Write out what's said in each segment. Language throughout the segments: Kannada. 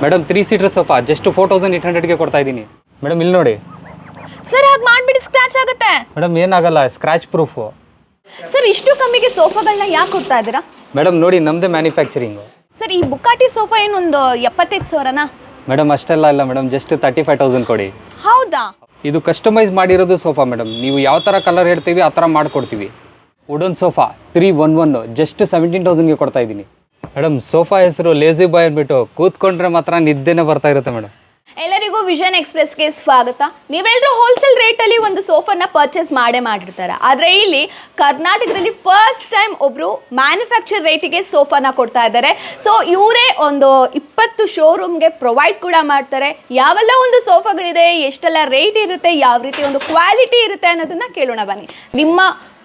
ಮೇಡಮ್ 3 ಸೀಟರ್ ಸೋಫಾ ಜಸ್ಟ್ 4800ಗೆ ಕೊಡ್ತಾ ಇದ್ದೀನಿ ಮೇಡಮ್. ಇಲ್ಲಿ ನೋಡಿ ಸರ್, ಹಾಗೆ ಮಾಡಿಬಿಡಿ, ಸ್ಕ್ರಾಚ್ ಆಗುತ್ತೆ. ಮೇಡಮ್ ಏನಾಗಲ್ಲ, ಸ್ಕ್ರಾಚ್ ಪ್ರೂಫ್. ಸರ್, ಇಷ್ಟು ಕಮ್ಮಿಗೆ ಸೋಫಾಗಳನ್ನ ಯಾಕೆ ಕೊಡ್ತಾ ಇದ್ದೀರಾ? ಮೇಡಮ್ ನೋಡಿ, ನಮ್ಮದೇ ಮ್ಯಾನುಫ್ಯಾಕ್ಚರಿಂಗು. ಸರ್, ಈ ಬುಕಾಟಿ ಸೋಫಾ ಏನೊಂದು 75,000ನಾ? ಮೇಡಮ್ ಅಷ್ಟೆಲ್ಲ ಇಲ್ಲ ಮೇಡಮ್, ಜಸ್ಟ್ 35,000 ಕೊಡಿ. ಹೌದಾ? ಇದು ಕಸ್ಟಮೈಸ್ ಮಾಡಿರೋದು ಸೋಫಾ ಮೇಡಮ್. ನೀವು ಯಾವ ಥರ ಕಲರ್ ಹೇಳ್ತೀವಿ ಆ ಥರ ಮಾಡಿಕೊಡ್ತೀವಿ. ವುಡನ್ ಸೋಫಾ 311 ಜಸ್ಟ್ 17,000ಗೆ ಕೊಡ್ತಾ ಇದ್ದೀನಿ ಮೇಡಮ್. ಸೋಫಾ ಹೆಸರು ಲೇಜಿ ಬಾಯ್ ಅಂದ್ಬಿಟ್ಟು ಕೂತ್ಕೊಂಡ್ರೆ ಮಾತ್ರ ನಿದ್ದೆನೇ ಬರ್ತಾ ಇರುತ್ತೆ ಮೇಡಮ್. ಎಲ್ಲರಿಗೂ ವಿಷನ್ ಎಕ್ಸ್ಪ್ರೆಸ್ಗೆ ಸ್ವಾಗತ. ನೀವೆಲ್ಲರೂ ಹೋಲ್ಸೇಲ್ ರೇಟಲ್ಲಿ ಒಂದು ಸೋಫಾನ ಪರ್ಚೇಸ್ ಮಾಡಿರ್ತಾರೆ. ಆದರೆ ಇಲ್ಲಿ ಕರ್ನಾಟಕದಲ್ಲಿ ಫಸ್ಟ್ ಟೈಮ್ ಒಬ್ಬರು ಮ್ಯಾನುಫ್ಯಾಕ್ಚರ್ ರೇಟಿಗೆ ಸೋಫಾನ ಕೊಡ್ತಾ ಇದ್ದಾರೆ. ಸೊ ಇವರೇ ಒಂದು 20 ಶೋರೂಮ್ಗೆ ಪ್ರೊವೈಡ್ ಕೂಡ ಮಾಡ್ತಾರೆ. ಯಾವೆಲ್ಲ ಒಂದು ಸೋಫಾಗಳಿದೆ, ಎಷ್ಟೆಲ್ಲ ರೇಟ್ ಇರುತ್ತೆ, ಯಾವ ರೀತಿ ಒಂದು ಕ್ವಾಲಿಟಿ ಇರುತ್ತೆ ಅನ್ನೋದನ್ನ ಕೇಳೋಣ ಬನ್ನಿ. ನಿಮ್ಮ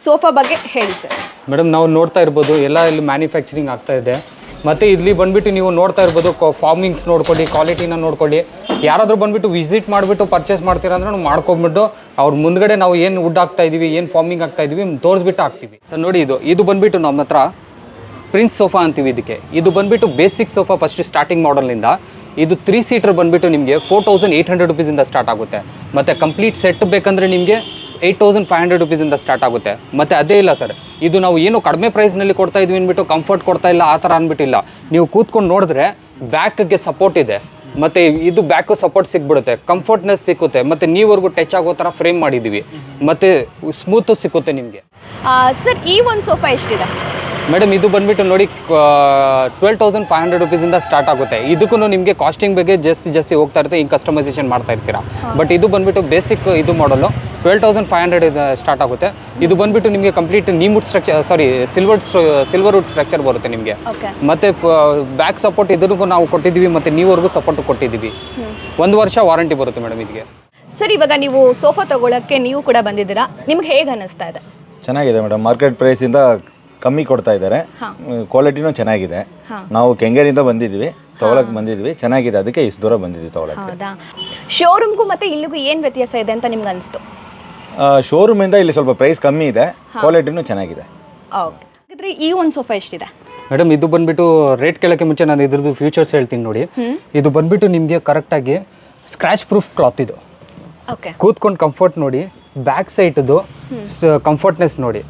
ಸೋಫಾ ಬಗ್ಗೆ ಹೇಳಿ ಸರ್. ಮೇಡಮ್ ನಾವು ನೋಡ್ತಾ ಇರ್ಬೋದು ಎಲ್ಲ ಇಲ್ಲಿ ಮ್ಯಾನುಫ್ಯಾಕ್ಚರಿಂಗ್ ಆಗ್ತಾ ಇದೆ. ಮತ್ತು ಇಲ್ಲಿ ಬಂದುಬಿಟ್ಟು ನೀವು ನೋಡ್ತಾ ಇರ್ಬೋದು ಫಾರ್ಮಿಂಗ್ಸ್ ನೋಡ್ಕೊಳ್ಳಿ, ಕ್ವಾಲಿಟಿನ ನೋಡ್ಕೊಳ್ಳಿ. ಯಾರಾದರೂ ಬಂದುಬಿಟ್ಟು ವಿಸಿಟ್ ಮಾಡಿಬಿಟ್ಟು ಪರ್ಚೇಸ್ ಮಾಡ್ತೀರಾ ಅಂದ್ರೆ ನಾವು ಮಾಡ್ಕೊಂಬಿಟ್ಟು ಅವ್ರ ಮುಂದ್ಗಡೆ ನಾವು ಏನು ವುಡ್ ಹಾಕ್ತಾ ಇದ್ದೀವಿ, ಏನು ಫಾರ್ಮಿಂಗ್ ಆಗ್ತಾ ಇದ್ದೀವಿ ತೋರಿಸ್ಬಿಟ್ಟು ಹಾಕ್ತೀವಿ. ಸರ್ ನೋಡಿ, ಇದು ಬಂದುಬಿಟ್ಟು ನಮ್ಮ ಹತ್ರ ಪ್ರಿನ್ಸ್ ಸೋಫಾ ಅಂತೀವಿ ಇದಕ್ಕೆ. ಇದು ಬಂದುಬಿಟ್ಟು ಬೇಸಿಕ್ ಸೋಫಾ ಫಸ್ಟ್ ಸ್ಟಾರ್ಟಿಂಗ್ ಮಾಡಲಿಂದ. ಇದು 3 ಸೀಟರ್ ಬಂದುಬಿಟ್ಟು ನಿಮಗೆ 4800 ರುಪೀಸಿಂದ ಸ್ಟಾರ್ಟ್ ಆಗುತ್ತೆ. ಮತ್ತು ಕಂಪ್ಲೀಟ್ ಸೆಟ್ ಬೇಕಂದರೆ ನಿಮಗೆ 8500 ರುಪೀಸಿಂದ ಸ್ಟಾರ್ಟ್ ಆಗುತ್ತೆ. ಮತ್ತು ಅದೇ ಇಲ್ಲ ಸರ್, ಇದು ನಾವು ಏನು ಕಡಿಮೆ ಪ್ರೈಸ್ನಲ್ಲಿ ಕೊಡ್ತಾ ಇದ್ವಿ ಅಂದ್ಬಿಟ್ಟು ಕಂಫರ್ಟ್ ಕೊಡ್ತಾ ಇಲ್ಲ ಆ ಥರ ಅಂದ್ಬಿಟ್ಟಿಲ್ಲ. ನೀವು ಕೂತ್ಕೊಂಡು ನೋಡಿದ್ರೆ ಬ್ಯಾಕ್ಗೆ ಸಪೋರ್ಟ್ ಇದೆ, ಮತ್ತು ಇದು ಬ್ಯಾಕು ಸಪೋರ್ಟ್ ಸಿಕ್ಬಿಡುತ್ತೆ, ಕಂಫರ್ಟ್ನೆಸ್ ಸಿಕ್ಕುತ್ತೆ, ಮತ್ತು ನೀವರೆಗೂ ಟಚ್ ಆಗೋ ಥರ ಫ್ರೇಮ್ ಮಾಡಿದ್ದೀವಿ, ಮತ್ತು ಸ್ಮೂತು ಸಿಕ್ಕುತ್ತೆ ನಿಮಗೆ. ಸರ್, ಈ ಒಂದು ಸೋಫಾ ಎಷ್ಟಿದೆ? ಮೇಡಮ್ ಇದು ಬಂದುಬಿಟ್ಟು ನೋಡಿ 12,500 ರುಪೀಸಿಂದ ಸ್ಟಾರ್ಟ್ ಆಗುತ್ತೆ. ಇದಕ್ಕೂ ನಿಮಗೆ ಕಾಸ್ಟಿಂಗ್ ಬಗ್ಗೆ ಜಾಸ್ತಿ ಹೋಗ್ತಾ ಇರುತ್ತೆ, ಹಿಂಗೆ ಕಸ್ಟಮೈಸೇಷನ್ ಮಾಡ್ತಾ ಇರ್ತೀರಾ. ಬಟ್ ಇದು ಬಂದುಬಿಟ್ಟು ಬೇಸಿಕ್ ಇದು ಮಾಡಲು 12,500 ಸ್ಟಾರ್ಟ್ ಆಗುತ್ತೆ. ಇದು ಬಂದುಬಿಟ್ಟು ನಿಮಗೆ ಕಂಪ್ಲೀಟ್ ನೀಮುಡ್ ಸ್ಟ್ರಕ್ಚರ್, ಸಿಲ್ವರ್ ವುಡ್ ಸ್ಟ್ರಕ್ಚರ್ ಬರುತ್ತೆ ನಿಮಗೆ. ಮತ್ತು ಬ್ಯಾಕ್ ಸಪೋರ್ಟ್ ಇದಕ್ಕೂ ನಾವು ಕೊಟ್ಟಿದ್ದೀವಿ, ಮತ್ತು ನೀವರೆಗೂ ಸಪೋರ್ಟ್ ಕೊಟ್ಟಿದ್ದೀವಿ. 1 ವರ್ಷ ವಾರಂಟಿ ಬರುತ್ತೆ ಮೇಡಮ್ ಇದಕ್ಕೆ. ಸರ್, ಇವಾಗ ನೀವು ಸೋಫಾ ತಗೊಳ್ಳೋಕ್ಕೆ ನೀವು ಕೂಡ ಬಂದಿದ್ದೀರಾ, ನಿಮ್ಗೆ ಹೇಗೆ ಅನ್ನಿಸ್ತಾ ಇದೆ? ಚೆನ್ನಾಗಿದೆ ಮೇಡಮ್, ಮಾರ್ಕೆಟ್ ಪ್ರೈಸಿಂದ ಕಮ್ಮಿ ಕೊಡ್ತಾ ಇದ್ದಾರೆ, ಕ್ವಾಲಿಟಿನೂ ಚೆನ್ನಾಗಿದೆ. ನಾವು ಕೆಂಗೇರಿಯಿಂದ ಬಂದಿದ್ವಿ, ತಗೊಳಕ್ಕೆ ಬಂದಿದ್ವಿ, ಚೆನ್ನಾಗಿದೆ, ಅದಕ್ಕೆ ಇಷ್ಟು ದೂರ ಬಂದಿದ್ವಿ ತಗೊಳಕ್ಕೆ. ಹೌದಾ? ಶೋರೂಮ್ಗೂ ಮತ್ತು ಇಲ್ಲಿಗೂ ಏನು ವ್ಯತ್ಯಾಸ ಇದೆ ಅಂತ ನಿಮ್ಗೆ ಅನಿಸ್ತು? ಶೋರೂಮಿಂದ ಇಲ್ಲಿ ಸ್ವಲ್ಪ ಪ್ರೈಸ್ ಕಮ್ಮಿ ಇದೆ, ಕ್ವಾಲಿಟಿನೂ ಚೆನ್ನಾಗಿದೆ. ಓಕೆ, ಹಾಗಾದರೆ ಈ ಒಂದು ಸೋಫಾ ಎಷ್ಟಿದೆ? ಮೇಡಮ್ ಇದು ಬಂದುಬಿಟ್ಟು ರೇಟ್ ಕೇಳೋಕ್ಕೆ ಮುಂಚೆ ನಾನು ಇದ್ರದ್ದು ಫ್ಯೂಚರ್ಸ್ ಹೇಳ್ತೀನಿ ನೋಡಿ. ಇದು ಬಂದುಬಿಟ್ಟು ನಿಮಗೆ ಕರೆಕ್ಟಾಗಿ ಸ್ಕ್ರ್ಯಾಚ್ ಪ್ರೂಫ್ ಕ್ಲಾತ್. ಇದು ಓಕೆ, ಕೂತ್ಕೊಂಡು ಕಂಫರ್ಟ್ ನೋಡಿ, ಬ್ಯಾಕ್ ಸೈಡ್ದು ಕಂಫರ್ಟ್ನೆಸ್ ನೋಡಿ,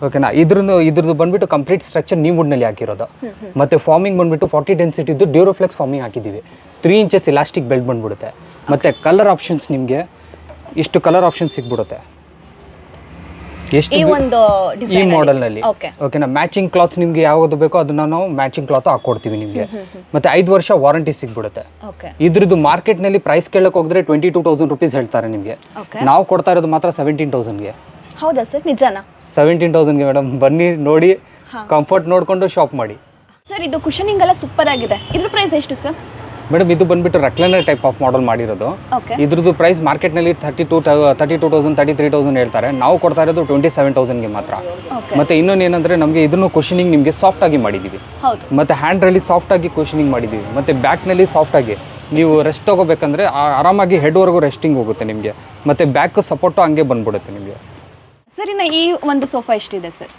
ಓಕೆನಾ. ಇದ್ರದ್ದು ಬಂದುಬಿಟ್ಟು ಕಂಪ್ಲೀಟ್ ಸ್ಟ್ರಕ್ಚರ್ ನೀವು ವುಡ್ನಲ್ಲಿ ಹಾಕಿರೋದು. ಮತ್ತು ಫಾರ್ಮಿಂಗ್ ಬಂದುಬಿಟ್ಟು 40 ಡೆನ್ಸಿಟಿದ್ದು ಡ್ಯೂರೋಫ್ಲೆಕ್ಸ್ ಫಾರ್ಮಿಂಗ್ ಹಾಕಿದ್ದೀವಿ. 3 ಇಂಚಸ್ ಇಲಾಸ್ಟಿಕ್ ಬೆಲ್ಟ್ ಬಂದ್ಬಿಡುತ್ತೆ. ಮತ್ತು ಕಲರ್ ಆಪ್ಷನ್ಸ್ ನಿಮಗೆ ಇಷ್ಟು ಕಲರ್ ಆಪ್ಷನ್ ಸಿಗ್ಬಿಡುತ್ತೆ ಎಷ್ಟು ಈ ಮಾಡೆಲ್ನಲ್ಲಿ, ಓಕೆನಾ. ಮ್ಯಾಚಿಂಗ್ ಕ್ಲಾತ್ಸ್ ನಿಮಗೆ ಯಾವುದು ಬೇಕೋ ಅದನ್ನ ನಾವು ಮ್ಯಾಚಿಂಗ್ ಕ್ಲಾತ್ ಹಾಕ್ಕೊಡ್ತೀವಿ ನಿಮಗೆ. ಮತ್ತು 5 ವರ್ಷ ವಾರಂಟಿ ಸಿಗ್ಬಿಡುತ್ತೆ. ಇದ್ರದ್ದು ಮಾರ್ಕೆಟ್ನಲ್ಲಿ ಪ್ರೈಸ್ ಕೇಳಕ್ಕೆ ಹೋಗಿದ್ರೆ 22,000 ರುಪೀಸ್ ಹೇಳ್ತಾರೆ ನಿಮಗೆ. ನಾವು ಕೊಡ್ತಾ ಇರೋದು ಮಾತ್ರ 17,000ಗೆ. ಹೌದಾ ಸರ್, ನಿಜನಾ? 17,000ಗೆ ಮೇಡಮ್. ಬನ್ನಿ ನೋಡಿ, ಕಂಫರ್ಟ್ ನೋಡಿಕೊಂಡು ಶಾಪ್ ಮಾಡಿ. ಸರ್, ಇದು ಕುಷನಿಂಗ್ ಎಲ್ಲ ಸೂಪರ್ ಆಗಿದೆ. ಇದ್ರ ಪ್ರೈಸ್ ಎಷ್ಟು ಸರ್? ಮೇಡಮ್ ಇದು ಬಂದುಬಿಟ್ಟು ರೆಕ್ಲೈನರ್ ಟೈಪ್ ಆಫ್ ಮಾಡೆಲ್ ಮಾಡಿರೋದು. ಇದ್ರದ್ದು ಪ್ರೈಸ್ ಮಾರ್ಕೆಟ್ನಲ್ಲಿ 32,000 33,000 ಹೇಳ್ತಾರೆ. ನಾವು ಕೊಡ್ತಾ ಇರೋದು 27,000ಗೆ ಮಾತ್ರ. ಮತ್ತು ಇನ್ನೊಂದು ಏನಂದರೆ ನಮಗೆ ಇದನ್ನು ಕುಷನಿಂಗ್ ನಿಮಗೆ ಸಾಫ್ಟ್ ಆಗಿ ಮಾಡಿದ್ದೀವಿ. ಮತ್ತು ಹ್ಯಾಂಡ್ರಲ್ಲಿ ಸಾಫ್ಟ್ ಆಗಿ ಕುಷನಿಂಗ್ ಮಾಡಿದ್ದೀವಿ. ಮತ್ತು ಬ್ಯಾಕ್ನಲ್ಲಿ ಸಾಫ್ಟ್ ಆಗಿ ನೀವು ರೆಸ್ಟ್ ತೊಗೋಬೇಕಂದ್ರೆ ಆರಾಮಾಗಿ ಹೆಡ್ವರೆಗೂ ರೆಸ್ಟಿಂಗ್ ಹೋಗುತ್ತೆ ನಿಮಗೆ. ಮತ್ತು ಬ್ಯಾಕ್ ಸಪೋರ್ಟು ಹಂಗೆ ಬಂದ್ಬಿಡುತ್ತೆ ನಿಮಗೆ. ಸರ್, ಇನ್ನು ಈ ಒಂದು ಸೋಫಾ ಎಷ್ಟಿದೆ ಸರ್?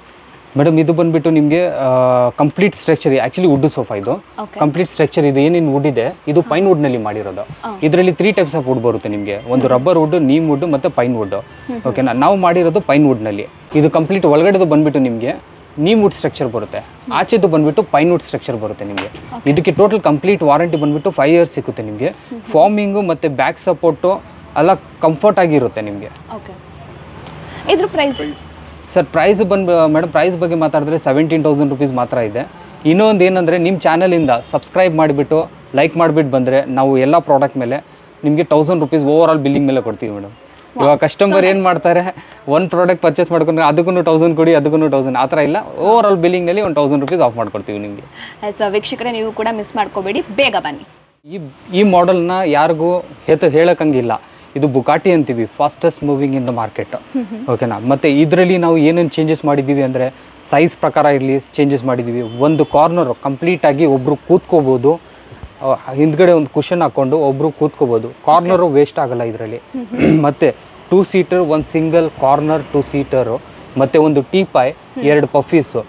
ಮೇಡಮ್ ಇದು ಬಂದುಬಿಟ್ಟು ನಿಮಗೆ complete structure, actually wood sofa ಇದು. ಕಂಪ್ಲೀಟ್ ಸ್ಟ್ರಕ್ಚರ್ ಇದು ಏನೇನು ವುಡ್ ಇದೆ, ಇದು ಪೈನ್ ವುಡ್ನಲ್ಲಿ ಮಾಡಿರೋದು. ಇದರಲ್ಲಿ 3 ಟೈಪ್ಸ್ ಆಫ್ ವುಡ್ ಬರುತ್ತೆ ನಿಮಗೆ. ಒಂದು ರಬ್ಬರ್ ವುಡ್, ನೀಮ್ ವುಡ್ ಮತ್ತು ಪೈನ್ ವುಡ್, ಓಕೆನಾ. ನಾವು ಮಾಡಿರೋದು ಪೈನ್ ವುಡ್ನಲ್ಲಿ. ಇದು ಕಂಪ್ಲೀಟ್ ಒಳಗಡೆದು ಬಂದುಬಿಟ್ಟು ನಿಮಗೆ ನೀಮ್ ವುಡ್ ಸ್ಟ್ರಕ್ಚರ್ ಬರುತ್ತೆ, ಆಚೆದು ಬಂದುಬಿಟ್ಟು ಪೈನ್ ವುಡ್ ಸ್ಟ್ರಕ್ಚರ್ ಬರುತ್ತೆ ನಿಮಗೆ. ಇದಕ್ಕೆ ಟೋಟಲ್ ಕಂಪ್ಲೀಟ್ ವಾರಂಟಿ ಬಂದುಬಿಟ್ಟು 5 ಇಯರ್ಸ್ ಸಿಗುತ್ತೆ ನಿಮಗೆ. ಫಾರ್ಮಿಂಗು ಮತ್ತು ಬ್ಯಾಕ್ ಸಪೋರ್ಟು ಎಲ್ಲ ಕಂಫರ್ಟ್ ಆಗಿರುತ್ತೆ ನಿಮಗೆ. ಇದ್ರ price sir, price madam price ಬಗ್ಗೆ ಮಾತಾಡಿದ್ರೆ 17,000 ರುಪೀಸ್ ಮಾತ್ರ ಇದೆ. ಇನ್ನೊಂದು ಏನಂದರೆ ನಿಮ್ಮ ಚಾನಲಿಂದ ಸಬ್ಸ್ಕ್ರೈಬ್ ಮಾಡಿಬಿಟ್ಟು ಲೈಕ್ ಮಾಡಿಬಿಟ್ಟು ಬಂದರೆ ನಾವು ಎಲ್ಲ ಪ್ರಾಡಕ್ಟ್ ಮೇಲೆ ನಿಮಗೆ 1000 ರುಪೀಸ್ ಓವರ್ ಆಲ್ ಬಿಲ್ಲಿಂಗ್ ಮೇಲೆ ಕೊಡ್ತೀವಿ ಮೇಡಮ್. ಇವಾಗ ಕಸ್ಟಮರ್ ಏನು ಮಾಡ್ತಾರೆ, ಒಂದು ಪ್ರಾಡಕ್ಟ್ ಪರ್ಚೇಸ್ ಮಾಡ್ಕೊಂಡ್ರೆ ಅದಕ್ಕೂ 1000 ಕೊಡಿ, ಅದಕ್ಕೂ 1000 ಆ ಥರ ಇಲ್ಲ. ಓವರ್ ಆಲ್ ಬಿಲ್ಲಿಂಗ್ನಲ್ಲಿ 1000 ರುಪೀಸ್ ಆಫ್ ಮಾಡ್ಕೊಡ್ತೀವಿ ನಿಮಗೆ. ವೀಕ್ಷಕರೇ, ನೀವು ಕೂಡ ಮಿಸ್ ಮಾಡ್ಕೋಬೇಡಿ, ಬೇಗ ಬನ್ನಿ. ಈ ಮಾಡೆಲ್ನ ಯಾರಿಗೂ ಹೇಳೋಕ್ಕಂಗಿಲ್ಲ. ಇದು ಬುಕಾಟಿ ಅಂತೀವಿ, fastest moving in the market, ಓಕೆನಾ. ಮತ್ತು ಇದರಲ್ಲಿ ನಾವು ಏನೇನು ಚೇಂಜಸ್ ಮಾಡಿದ್ದೀವಿ ಅಂದರೆ ಸೈಜ್ ಪ್ರಕಾರ ಇರಲಿ ಚೇಂಜಸ್ ಮಾಡಿದ್ದೀವಿ. ಒಂದು ಕಾರ್ನರು ಕಂಪ್ಲೀಟಾಗಿ ಒಬ್ಬರು ಕೂತ್ಕೋಬೋದು, ಹಿಂದ್ಗಡೆ ಒಂದು ಕುಷನ್ ಹಾಕ್ಕೊಂಡು ಒಬ್ಬರು ಕೂತ್ಕೋಬೋದು. ಕಾರ್ನರು ವೇಸ್ಟ್ ಆಗಲ್ಲ ಇದರಲ್ಲಿ. ಮತ್ತು 2 ಸೀಟರ್, ಒಂದು ಸಿಂಗಲ್ ಕಾರ್ನರ್ 2 ಸೀಟರು, ಮತ್ತು ಒಂದು ಟೀಪಾಯ್, 2 ಪಫೀಸು.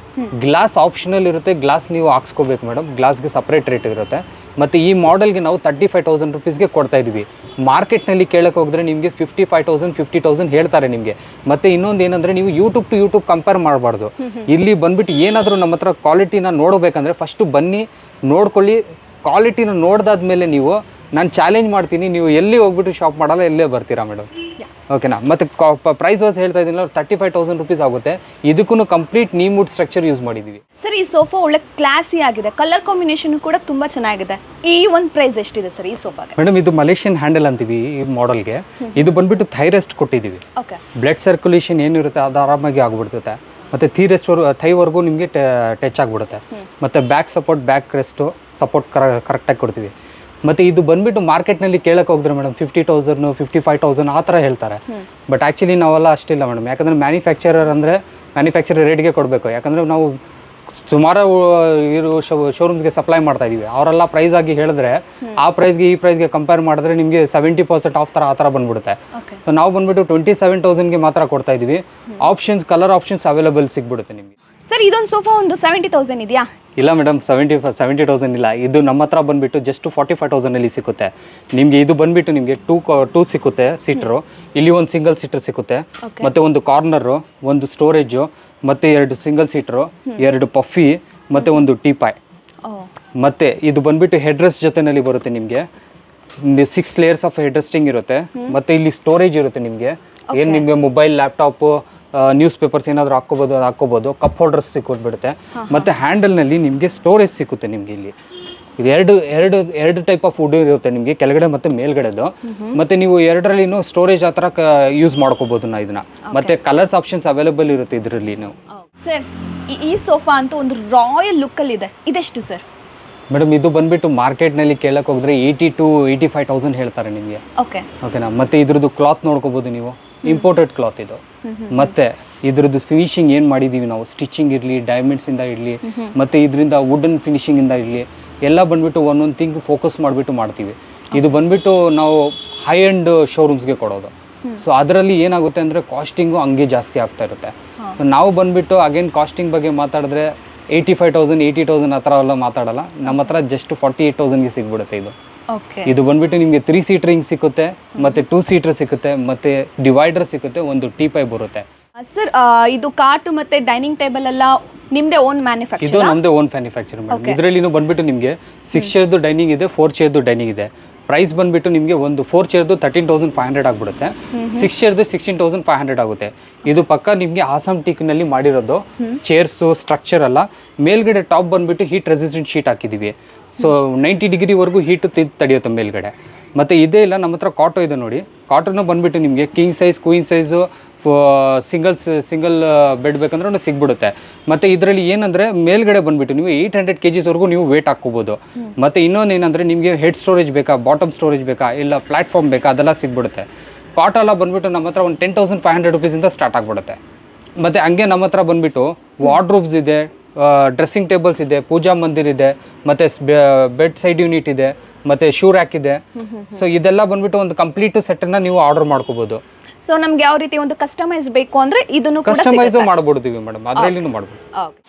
ಗ್ಲಾಸ್ ಆಪ್ಷನಲ್ ಇರುತ್ತೆ, ಗ್ಲಾಸ್ ನೀವು ಹಾಕ್ಸ್ಕೋಬೇಕು ಮೇಡಮ್. ಗ್ಲಾಸ್ಗೆ ಸಪ್ರೇಟ್ ರೇಟ್ ಇರುತ್ತೆ. ಮತ್ತು ಈ ಮಾಡೆಲ್ಗೆ ನಾವು 35,000 ರುಪೀಸ್ಗೆ ಕೊಡ್ತಾ ಇದ್ವಿ. ಮಾರ್ಕೆಟ್ನಲ್ಲಿ ಕೇಳಕ್ಕೆ ಹೋಗಿದ್ರೆ ನಿಮಗೆ 55,000 50,000 ಹೇಳ್ತಾರೆ ನಿಮಗೆ. ಮತ್ತು ಇನ್ನೊಂದು ಏನಂದರೆ ನೀವು ಯೂಟ್ಯೂಬ್ ಟು ಯೂಟ್ಯೂಬ್ ಕಂಪೇರ್ ಮಾಡಬಾರ್ದು. ಇಲ್ಲಿ ಬಂದುಬಿಟ್ಟು ಏನಾದರೂ ನಮ್ಮ ಹತ್ರ ಕ್ವಾಲಿಟಿನ ನೋಡಬೇಕಂದ್ರೆ ಫಸ್ಟು ಬನ್ನಿ ನೋಡ್ಕೊಳ್ಳಿ. ಕ್ವಾಲಿಟಿನ ನೋಡಿದಾದ್ಮೇಲೆ ನೀವು ನಾನು ಚಾಲೆಂಜ್ ಮಾಡ್ತೀನಿ, ನೀವು ಎಲ್ಲಿ ಹೋಗ್ಬಿಟ್ಟು ಶಾಪ್ ಮಾಡಲ್ಲ, ಎಲ್ಲೇ ಬರ್ತೀರಾ ಮೇಡಮ್. ಓಕೆನಾ. ಮತ್ತು ಪ್ರೈಸ್ ವಾಸ್ ಹೇಳ್ತಾ ಇದ್ದೀನಿ 35,000 ರುಪೀಸ್ ಆಗುತ್ತೆ. ಇದಕ್ಕೂ ಕಂಪ್ಲೀಟ್ ನೀಮ್ವುಡ್ ಸ್ಟ್ರಕ್ಚರ್ ಯೂಸ್ ಮಾಡಿದ್ದೀವಿ. ಸರ್ ಈ ಸೋಫಾ ಒಳ್ಳೆ ಕ್ಲಾಸಿ ಆಗಿದೆ, ಕಲರ್ ಕಾಂಬಿನೇಷನ್ ಕೂಡ ತುಂಬ ಚೆನ್ನಾಗಿದೆ. ಈ ಒಂದು ಪ್ರೈಸ್ ಎಷ್ಟಿದೆ ಸರ್ ಈ ಸೋಫಾಗೆ? ಮೇಡಮ್ ಇದು ಮಲೇಷಿಯನ್ ಹ್ಯಾಂಡಲ್ ಅಂತೀವಿ ಈ ಮಾಡೆಲ್ಗೆ. ಇದು ಬಂದುಬಿಟ್ಟು ಥೈ ರೆಸ್ಟ್ ಕೊಟ್ಟಿದ್ದೀವಿ. ಓಕೆ. ಬ್ಲಡ್ ಸರ್ಕ್ಯುಲೇಷನ್ ಏನಿರುತ್ತೆ ಅದು ಆರಾಮಾಗಿ ಆಗ್ಬಿಡ್ತೈತೆ. ಮತ್ತು ಥೈವರೆಗೂ ನಿಮಗೆ ಟಚ್ ಆಗಿಬಿಡುತ್ತೆ. ಮತ್ತು back support, back rest support ಕರೆಕ್ಟಾಗಿ ಕೊಡ್ತೀವಿ. ಮತ್ತು ಇದು ಬಂದುಬಿಟ್ಟು ಮಾರ್ಕೆಟ್ನಲ್ಲಿ ಕೇಳಕ್ಕೆ ಹೋಗಿದ್ರೆ ಮೇಡಮ್ 50,000 55,000 ಆ ಥರ ಹೇಳ್ತಾರೆ. ಬಟ್ ಆ್ಯಕ್ಚುಲಿ ನಾವೆಲ್ಲ ಅಷ್ಟಿಲ್ಲ ಮೇಡಮ್. ಯಾಕಂದರೆ ಮ್ಯಾನುಫ್ಯಾಕ್ಚರರ್ ಅಂದರೆ ಮ್ಯಾನುಫ್ಯಾಕ್ಚರರ್ ರೇಟ್ಗೆ ಕೊಡಬೇಕು. ಯಾಕಂದರೆ ನಾವು ಸುಮಾರು ಇರೋ ಶೋರೂಮ್ಸ್ಗೆ ಸಪ್ಲೈ ಮಾಡ್ತಾ ಇದ್ದೀವಿ. ಅವರೆಲ್ಲ ಪ್ರೈಸ್ ಆಗಿ ಹೇಳಿದ್ರೆ ಆ ಪ್ರೈಸ್ಗೆ ಈ ಪ್ರೈಸ್ಗೆ ಕಂಪೇರ್ ಮಾಡಿದ್ರೆ ನಿಮಗೆ 70% ಆಫ್ ಥರ ಆ ಥರ ಬಂದ್ಬಿಡುತ್ತೆ. ಸೊ ನಾವು ಬಂದುಬಿಟ್ಟು 27,000ಗೆ ಮಾತ್ರ ಕೊಡ್ತಾ ಇದ್ದೀವಿ. ಆಪ್ಷನ್ಸ್, ಕಲರ್ ಆಪ್ಷನ್ಸ್ ಅವೈಲೇಬಲ್ ಸಿಗ್ಬಿಡುತ್ತೆ ನಿಮಗೆ. ಸರ್ ಇದೊಂದು ಸೋಫಾ ಒಂದು 70,000 ಇದೆಯಾ? ಇಲ್ಲ ಮೇಡಮ್, 70,000 ಇಲ್ಲ. ಇದು ನಮ್ಮ ಹತ್ರ ಬಂದುಬಿಟ್ಟು ಜಸ್ಟ್ 45,000ಅಲ್ಲಿ ಸಿಗುತ್ತೆ ನಿಮಗೆ. ಇದು ಬಂದುಬಿಟ್ಟು ನಿಮಗೆ ಟೂ ಸಿಕ್ಕುತ್ತೆ ಸೀಟ್ರು. ಇಲ್ಲಿ ಒಂದು ಸಿಂಗಲ್ ಸೀಟರ್ ಸಿಕ್ಕುತ್ತೆ, ಮತ್ತು ಒಂದು ಕಾರ್ನರು, ಒಂದು ಸ್ಟೋರೇಜು, ಮತ್ತು 2 ಸಿಂಗಲ್ ಸೀಟ್ರು, 2 ಪಫಿ, ಮತ್ತು ಒಂದು ಟೀಪಾಯ್. ಮತ್ತು ಇದು ಬಂದುಬಿಟ್ಟು ಹೆಡ್ ರೆಸ್ಟ್ ಜೊತೆಯಲ್ಲಿ ಬರುತ್ತೆ ನಿಮಗೆ. 6 ಲೇಯರ್ಸ್ ಆಫ್ ಹೆಡ್ ರೆಸ್ಟಿಂಗ್ ಇರುತ್ತೆ. ಮತ್ತು ಇಲ್ಲಿ ಸ್ಟೋರೇಜ್ ಇರುತ್ತೆ ನಿಮಗೆ. ಏನು ನಿಮಗೆ ಮೊಬೈಲ್, ಲ್ಯಾಪ್ಟಾಪು, ನ್ಯೂಸ್ ಪೇಪರ್ಸ್ ಏನಾದರೂ ಹಾಕ್ಕೋಬೋದು. ಕಪ್ ಹೋಲ್ಡರ್ಸ್ ಸಿಕ್ಬಿಡುತ್ತೆ. ಮತ್ತು ಹ್ಯಾಂಡಲ್ನಲ್ಲಿ ನಿಮಗೆ ಸ್ಟೋರೇಜ್ ಸಿಕ್ಕುತ್ತೆ ನಿಮಗೆ. ಇಲ್ಲಿ ಇದು ಎರಡು ಟೈಪ್ ಆಫ್ ವುಡ್ ಇರುತ್ತೆ ನಿಮಗೆ, ಕೆಳಗಡೆ ಮತ್ತು ಮೇಲ್ಗಡೆದು. ಮತ್ತು ನೀವು ಎರಡರಲ್ಲಿನೂ ಸ್ಟೋರೇಜ್ ಆ ಥರ ಯೂಸ್ ಮಾಡ್ಕೋಬೋದು ನಾ ಇದನ್ನ. ಮತ್ತು ಕಲರ್ಸ್ ಆಪ್ಷನ್ಸ್ ಅವೈಲೇಬಲ್ ಇರುತ್ತೆ ಇದರಲ್ಲಿ. ನೀವು ಸರ್ ಈ ಸೋಫಾ ಅಂತೂ ಒಂದು ರಾಯಲ್ ಲುಕ್ಕಲ್ಲಿದೆ, ಇದೆಷ್ಟು ಸರ್? ಮೇಡಮ್ ಇದು ಬಂದುಬಿಟ್ಟು ಮಾರ್ಕೆಟ್ನಲ್ಲಿ ಕೇಳಕ್ಕೆ ಹೋಗಿದ್ರೆ 80,000 to 85,000 ಹೇಳ್ತಾರೆ ನಿಮಗೆ. ಓಕೆನಾ. ಮತ್ತು ಇದ್ರದ್ದು ಕ್ಲಾತ್ ನೋಡ್ಕೋಬೋದು ನೀವು, ಇಂಪೋರ್ಟೆಡ್ ಕ್ಲಾತ್ ಇದು. ಮತ್ತು ಇದ್ರದ್ದು ಫಿನಿಶಿಂಗ್ ಏನು ಮಾಡಿದ್ದೀವಿ ನಾವು, ಸ್ಟಿಚಿಂಗ್ ಇರಲಿ, ಡೈಮಂಡ್ಸಿಂದ ಇರಲಿ, ಮತ್ತು ಇದರಿಂದ ವುಡನ್ ಫಿನಿಶಿಂಗಿಂದ ಇರಲಿ, ಎಲ್ಲ ಬಂದುಬಿಟ್ಟು ಒಂದೊಂದು ಥಿಂಗ್ ಫೋಕಸ್ ಮಾಡಿಬಿಟ್ಟು ಮಾಡ್ತೀವಿ. ಇದು ಬಂದುಬಿಟ್ಟು ನಾವು ಹೈ ಎಂಡ್ ಶೋರೂಮ್ಸ್ಗೆ ಕೊಡೋದು. ಸೊ ಅದರಲ್ಲಿ ಏನಾಗುತ್ತೆ ಅಂದರೆ ಕಾಸ್ಟಿಂಗು ಹಂಗೆ ಜಾಸ್ತಿ ಆಗ್ತಾ ಇರುತ್ತೆ. ಸೊ ನಾವು ಬಂದುಬಿಟ್ಟು ಅಗೇನ್ ಕಾಸ್ಟಿಂಗ್ ಬಗ್ಗೆ ಮಾತಾಡಿದ್ರೆ 85,000 80,000 ಆ ಥರ ಎಲ್ಲ ಮಾತಾಡಲ್ಲ. ನಮ್ಮ ಹತ್ರ ಜಸ್ಟ್ 48,000ಗೆ ಸಿಗ್ಬಿಡುತ್ತೆ ಇದು. ಇದು ಬಂದ್ಬಿಟ್ಟು ನಿಮಗೆ 3 ಸೀಟರ್ ಹಿಂಗ್ ಸಿಕ್ಕುತ್ತೆ, ಮತ್ತೆ 2 ಸೀಟರ್ ಸಿಕ್ಕುತ್ತೆ, ಮತ್ತೆ ಡಿವೈಡರ್ ಸಿಕ್ಕುತ್ತೆ, ಒಂದು ಟೀಪಾಯ್ ಬರುತ್ತೆ. ಸರ್ ಇದು ಕಾಟು ಮತ್ತೆ ಡೈನಿಂಗ್ ಟೇಬಲ್ ಎಲ್ಲ ನಿಮ್ದೇ ಓನ್ ಮ್ಯಾನುಫ್ಯಾಕ್ಚರ್? ಇದು ನಮ್ದೇ ಓನ್ ಮ್ಯಾನುಫ್ಯಾಕ್ಚರ್ ಮೇಡಮ್. ಇದರಲ್ಲಿ ಬಂದ್ಬಿಟ್ಟು ನಿಮಗೆ 6 ಚೇರ್ದು ಡೈನಿಂಗ್ ಇದೆ, 4 ಚೇರ್ದು ಡೈನಿಂಗ್ ಇದೆ. ಪ್ರೈಸ್ ಬಂದ್ಬಿಟ್ಟು ನಿಮಗೆ ಒಂದು 4 ಚೇರ್ದು 13,500 ಆಗ್ಬಿಡುತ್ತೆ, 6 ಚೇರ್ದು 16,500 ಆಗುತ್ತೆ. ಇದು ಪಕ್ಕ ನಿಮಗೆ ಆಸಾಮ್ ಟೀಕ್ನಲ್ಲಿ ಮಾಡಿರೋದು ಚೇರ್ಸು ಸ್ಟ್ರಕ್ಚರ್ ಅಲ್ಲ. ಮೇಲ್ಗಡೆ ಟಾಪ್ ಬಂದ್ಬಿಟ್ಟು ಹೀಟ್ ರೆಸಿಸ್ಟೆಂಟ್ ಶೀಟ್ ಹಾಕಿದ್ದೀವಿ. ಸೊ 90 ಡಿಗ್ರಿವರೆಗೂ ಹೀಟ್ ತಡೆಯುತ್ತೆ ಮೇಲ್ಗಡೆ. ಮತ್ತು ಇದೇ ಇಲ್ಲ, ನಮ್ಮ ಹತ್ರ ಕಾಟೋ ಇದೆ ನೋಡಿ. ಕಾಟೋನು ಬಂದುಬಿಟ್ಟು ನಿಮಗೆ king size, queen size, single bed ಬೇಕಂದ್ರೆ ಸಿಗ್ಬಿಡುತ್ತೆ. ಮತ್ತು ಇದರಲ್ಲಿ ಏನಂದರೆ ಮೇಲ್ಗಡೆ ಬಂದುಬಿಟ್ಟು ನೀವು 800 kgsವರೆಗೂ ನೀವು ವೇಟ್ ಹಾಕ್ಕೋಬೋದು. ಮತ್ತು ಇನ್ನೊಂದು ಏನಂದರೆ ನಿಮಗೆ ಹೆಡ್ ಸ್ಟೋರೇಜ್ ಬೇಕಾ, ಬಾಟಮ್ ಸ್ಟೋರೇಜ್ ಬೇಕಾ, ಇಲ್ಲ ಪ್ಲ್ಯಾಟ್ಫಾರ್ಮ್ ಬೇಕಾ, ಅದೆಲ್ಲ ಸಿಗ್ಬಿಡುತ್ತೆ. ಕಾಟೋ ಎಲ್ಲ ಬಂದುಬಿಟ್ಟು ನಮ್ಮ ಹತ್ರ ಒಂದು 10,500 ರುಪೀಸಿಂದ ಸ್ಟಾರ್ಟ್ ಆಗಿಬಿಡುತ್ತೆ. ಮತ್ತು ಹಂಗೆ ನಮ್ಮ ಹತ್ರ ಬಂದುಬಿಟ್ಟು ವಾರ್ಡ್ರೋಬ್ಸ್ ಇದೆ, ಡ್ರೆಸ್ಸಿಂಗ್ ಟೇಬಲ್ಸ್ ಇದೆ, ಪೂಜಾ ಮಂದಿರ್ ಇದೆ, ಮತ್ತು ಬೆಡ್ ಸೈಡ್ ಯೂನಿಟ್ ಇದೆ, ಮತ್ತು ಶೂ ರ್ಯಾಕ್ ಇದೆ. ಸೊ ಇದೆಲ್ಲ ಬಂದ್ಬಿಟ್ಟು ಒಂದು ಕಂಪ್ಲೀಟ್ ಸೆಟ್ಟನ್ನು ನೀವು ಆರ್ಡರ್ ಮಾಡ್ಕೋಬೋದು. ಸೊ ನಮ್ಗೆ ಯಾವ ರೀತಿ ಒಂದು ಕಸ್ಟಮೈಸ್ ಬೇಕು ಅಂದ್ರೆ ಇದನ್ನು ಕಸ್ಟಮೈಸ್ ಮಾಡ್ಬಿಡ್ತೀವಿ ಮೇಡಮ್, ಅದರಲ್ಲಿನೂ ಮಾಡ್ಬೋದು.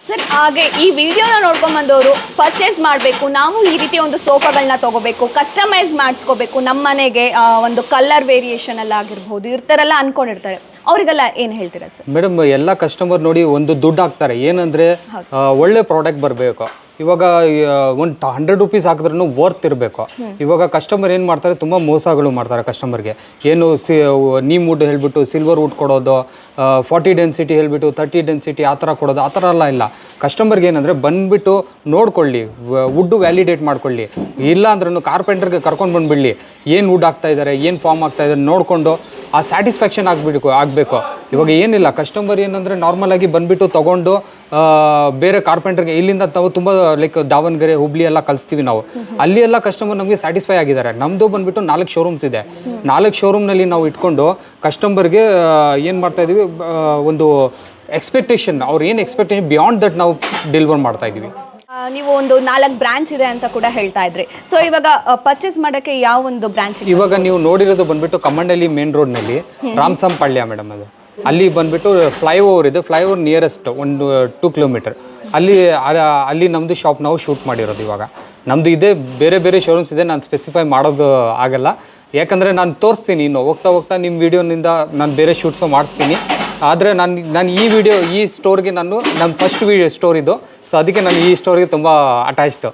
ಸರ್ ಹಾಗೆ ಈ ವಿಡಿಯೋನ ನೋಡ್ಕೊಂಡ್ ಬಂದವರು ಪರ್ಚೇಸ್ ಮಾಡಬೇಕು, ನಾವು ಈ ರೀತಿ ಒಂದು ಸೋಫಾಗಳನ್ನ ತಗೋಬೇಕು, ಕಸ್ಟಮೈಸ್ ಮಾಡಿಸ್ಕೋಬೇಕು, ನಮ್ಮ ಮನೆಗೆ ಒಂದು ಕಲರ್ ವೇರಿಯೇಷನ್ ಎಲ್ಲ ಆಗಿರ್ಬೋದು, ಇರ್ತಾರೆಲ್ಲ ಅನ್ಕೊಂಡಿರ್ತಾರೆ, ಅವರಿಗೆಲ್ಲ ಏನು ಹೇಳ್ತೀರಾ ಸರ್? ಮೇಡಮ್ ಎಲ್ಲ ಕಸ್ಟಮರ್ ನೋಡಿ ಒಂದು ದುಡ್ಡು ಹಾಕ್ತಾರೆ, ಏನಂದರೆ ಒಳ್ಳೆ ಪ್ರಾಡಕ್ಟ್ ಬರಬೇಕು. ಇವಾಗ ಒಂದು 100 ರುಪೀಸ್ ಹಾಕಿದ್ರೂ ವರ್ತ್ ಇರಬೇಕು. ಇವಾಗ ಕಸ್ಟಮರ್ ಏನು ಮಾಡ್ತಾರೆ, ತುಂಬ ಮೋಸಗಳು ಮಾಡ್ತಾರೆ ಕಸ್ಟಮರ್ಗೆ. ಏನು ನೀಮ್ ವುಡ್ ಹೇಳ್ಬಿಟ್ಟು ಸಿಲ್ವರ್ ವುಡ್ ಕೊಡೋದು, 40 ಡೆನ್ಸಿಟಿ ಹೇಳ್ಬಿಟ್ಟು 30 ಡೆನ್ಸಿಟಿ ಆ ಥರ ಕೊಡೋದು, ಆ ಥರ ಎಲ್ಲ ಇಲ್ಲ. ಕಸ್ಟಮರ್ಗೆ ಏನಂದರೆ ಬಂದುಬಿಟ್ಟು ನೋಡ್ಕೊಳ್ಳಿ, ವುಡ್ಡು ವ್ಯಾಲಿಡೇಟ್ ಮಾಡ್ಕೊಳ್ಳಿ. ಇಲ್ಲ ಅಂದ್ರೂ ಕಾರ್ಪೆಂಟರ್ಗೆ ಕರ್ಕೊಂಡು ಬಂದುಬಿಡಲಿ, ಏನು ವುಡ್ ಆಗ್ತಾ ಇದ್ದಾರೆ, ಏನು ಫಾರ್ಮ್ ಆಗ್ತಾ ಇದ್ದಾರೆ ನೋಡಿಕೊಂಡು ಆ ಸ್ಯಾಟಿಸ್ಫ್ಯಾಕ್ಷನ್ ಆಗಬೇಕು. ಇವಾಗ ಏನಿಲ್ಲ, ಕಸ್ಟಮರ್ ಏನಂದರೆ ನಾರ್ಮಲಾಗಿ ಬಂದುಬಿಟ್ಟು ತೊಗೊಂಡು ಬೇರೆ ಕಾರ್ಪೆಂಟರ್ಗೆ ಇಲ್ಲಿಂದ ನಾವು ತುಂಬ ಲೈಕ್ ದಾವಣಗೆರೆ, ಹುಬ್ಳಿ ಎಲ್ಲ ಕಲಿಸ್ತೀವಿ ನಾವು. ಅಲ್ಲಿ ಎಲ್ಲ ಕಸ್ಟಮರ್ ನಮಗೆ ಸ್ಯಾಟಿಸ್ಫೈ ಆಗಿದ್ದಾರೆ. ನಮ್ಮದು ಬಂದುಬಿಟ್ಟು 4 ಶೋರೂಮ್ಸ್ ಇದೆ. 4 ಶೋರೂಮ್ನಲ್ಲಿ ನಾವು ಇಟ್ಕೊಂಡು ಕಸ್ಟಮರ್ಗೆ ಏನು ಮಾಡ್ತಾಯಿದ್ದೀವಿ, ಒಂದು ಎಕ್ಸ್ಪೆಕ್ಟೇಷನ್, ಅವ್ರು ಏನು ಎಕ್ಸ್ಪೆಕ್ಟೇಷನ್ ಬಿಯಾಂಡ್ ದಟ್ ನಾವು ಡೆಲಿವರ್ ಮಾಡ್ತಾಯಿದ್ದೀವಿ. ನೀವು ಒಂದು 4 ಬ್ರಾಂಚ್ ಇದೆ ಅಂತ ಕೂಡ ಹೇಳ್ತಾ ಇದ್ರಿ. ಸೊ ಇವಾಗ ಪರ್ಚೇಸ್ ಮಾಡೋಕ್ಕೆ ಯಾವ ಒಂದು ಬ್ರಾಂಚ್? ಇವಾಗ ನೀವು ನೋಡಿರೋದು ಬಂದುಬಿಟ್ಟು ಕಮ್ಮಂಡಳ್ಳಿ ಮೇನ್ ರೋಡ್ನಲ್ಲಿ ರಾಮ್ಸಮ್ ಪಾಳ್ಯ ಮೇಡಮ್. ಅದು ಅಲ್ಲಿ ಬಂದುಬಿಟ್ಟು ಫ್ಲೈಓವರ್ ಇದೆ, ಫ್ಲೈಓವರ್ ನಿಯರೆಸ್ಟ್ ಒಂದು 2 ಕಿಲೋಮೀಟರ್. ಅಲ್ಲಿ ನಮ್ಮದು ಶಾಪ್ ನಾವು ಶೂಟ್ ಮಾಡಿರೋದು ಇವಾಗ. ನಮ್ಮದು ಇದೆ, ಬೇರೆ ಬೇರೆ ಶೋರೂಮ್ಸ್ ಇದೆ, ನಾನು ಸ್ಪೆಸಿಫೈ ಮಾಡೋದು ಆಗಲ್ಲ. ಯಾಕಂದರೆ ನಾನು ತೋರಿಸ್ತೀನಿ, ಇನ್ನು ಹೋಗ್ತಾ ಹೋಗ್ತಾ ನಿಮ್ಮ ವೀಡಿಯೋನಿಂದ ನಾನು ಬೇರೆ ಶೂಟ್ಸು ಮಾಡಿಸ್ತೀನಿ. ಆದರೆ ನಾನು ಈ ಸ್ಟೋರ್ಗೆ ನಮ್ಮ ಫಸ್ಟ್ ಸ್ಟೋರ್ ಇದು, ಸೊ ಅದಕ್ಕೆ ನಾನು ಈ ಸ್ಟೋರ್ಗೆ ತುಂಬ ಅಟ್ಯಾಚ್ಡು.